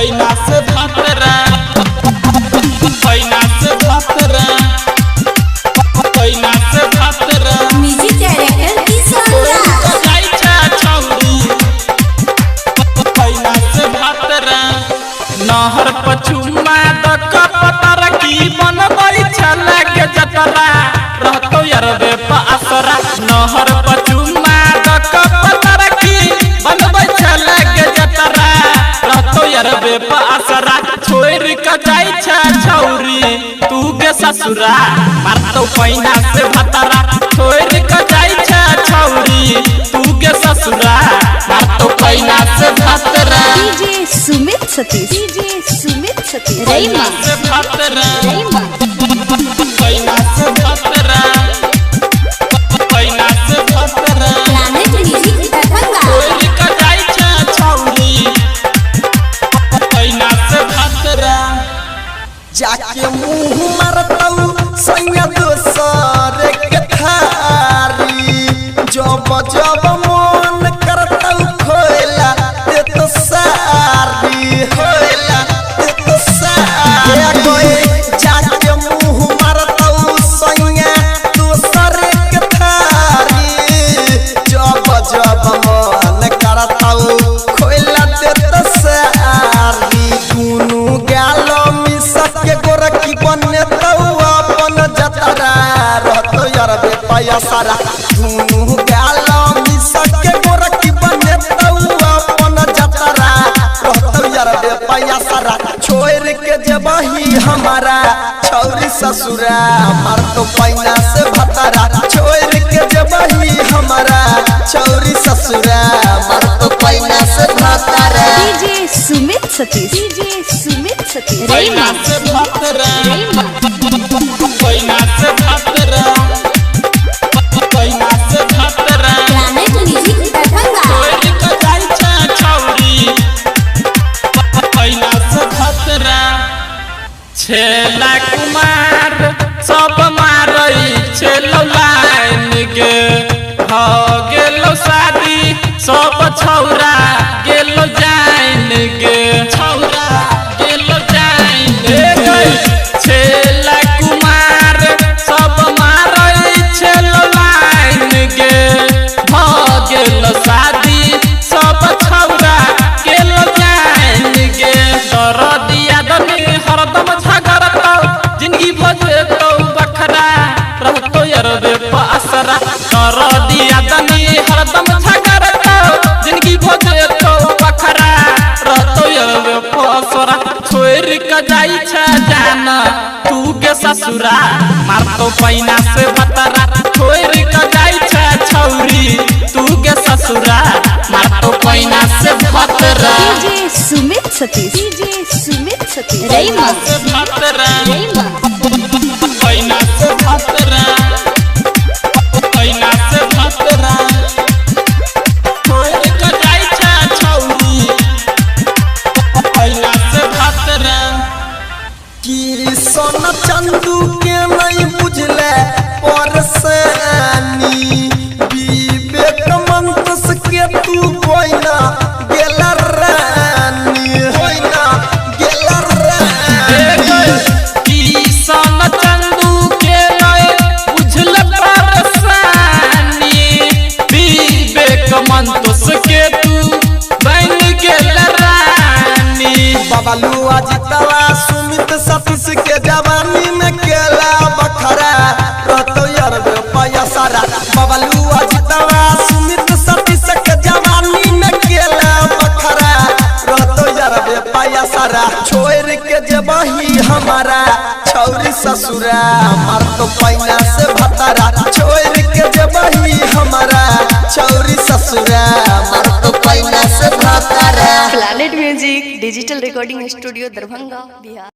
पैना से भतरा पैना से भतरा पैना से भतरा म्यूजिक डायरेक्टर किशोर जाई छा छौरी पैना से भतरा नहर पछुमा दक पतर की बनबै छला के जतरा रहतो यरबे पासरा नहर पछुमा दक पतर की बनबै छला के जतरा रहतो यरबे पासरा छोड़ के जाई छा छौरी तू के ससुरा मारतो पैना से भतरा छोड़ के जाई छा छौरी तू के ससुरा मारतो पैना से भतरा डीजे सुमित सतीश पैना से भतरा पैना से भतरा पैना से भतरा प्लैनेट म्यूजिक दरभंगा छोड़ के जाई छा छौरी पैना से भतरा जाके मुँह मारतौ सैया दोसर के थारी जब जब मन करतौ खोला ते तो सारी खोला ते तो सारी जाके मुँह मारतौ सैया दोसर के थारी जब जब मन करतौ खोला ते तो सारी दुनु गालो के गोरखी बने तो अपन जतरा रहतो यरबे पैसारा दुनु गालो मिसक के गोरखी बने तो अपन जतरा रहतो यरबे पैसारा छोड़ के जबही हमारा छौरी ससुरा मारतो पैना से भतरा छोड़ के जबही हमारा छौरी ससुरा मारतो पैना से भतरा डीजे सुमित सतीश पैना से भतरा पैना से भतरा पैना से भतरा प्लैनेट म्यूजिक दरभंगा छोड़ के जाई छा छौरी पैना से भतरा छेला कुमार सब मारई छेलो लाइन के हो गेलो शादी सब छौरा गेलो जाइन के छौरा गेलो जाइन के छेला कुमार सब मारई छेलो लाइन के हो गेलो शादी सब छौरा गेलो जाइन के दरदिया दनी हरदम झगड़तो जिंदगी भजे तो बखरा रहतो यरबे पासरा दरदिया दनी हरदम झगड़तो जिंदगी भजे तो बखरा रहतो यरबे पासरा छोड़ के जाई छा जाना तू के ससुरा मारतो पैना से भतरा छोड़ के जाई छा छौरी तू के ससुरा मारतो पैना से भतरा डीजे सुमित सतीश पैना से भतरा पैना से भतरा पैना से भतरा छोड़ के जाई छा छौरी पैना से भतरा की सोना चंदू के नहीं बुझले परसानी विवेक मंतस के तू कोइना गेला रानी होइना गेला रानी किसान चंदू के नए बुझल परसानी विवेक मंतस के तू बन गेल रानी बाबलू अजितवा सुमित सतीश के जवानी में केला बखरा रहतो यरबे पैसारा बाबलू अजितवा सुमित सतीश के जवानी में केला बखरा रहतो यरबे पैसारा छोड़ के जबही हमारा छौरी ससुरा मारतो पैना से भतरा छोड़ के जबही हमारा छौरी ससुरा मारतो पैना से भतरा planet music digital recording studio Darbhanga Bihar.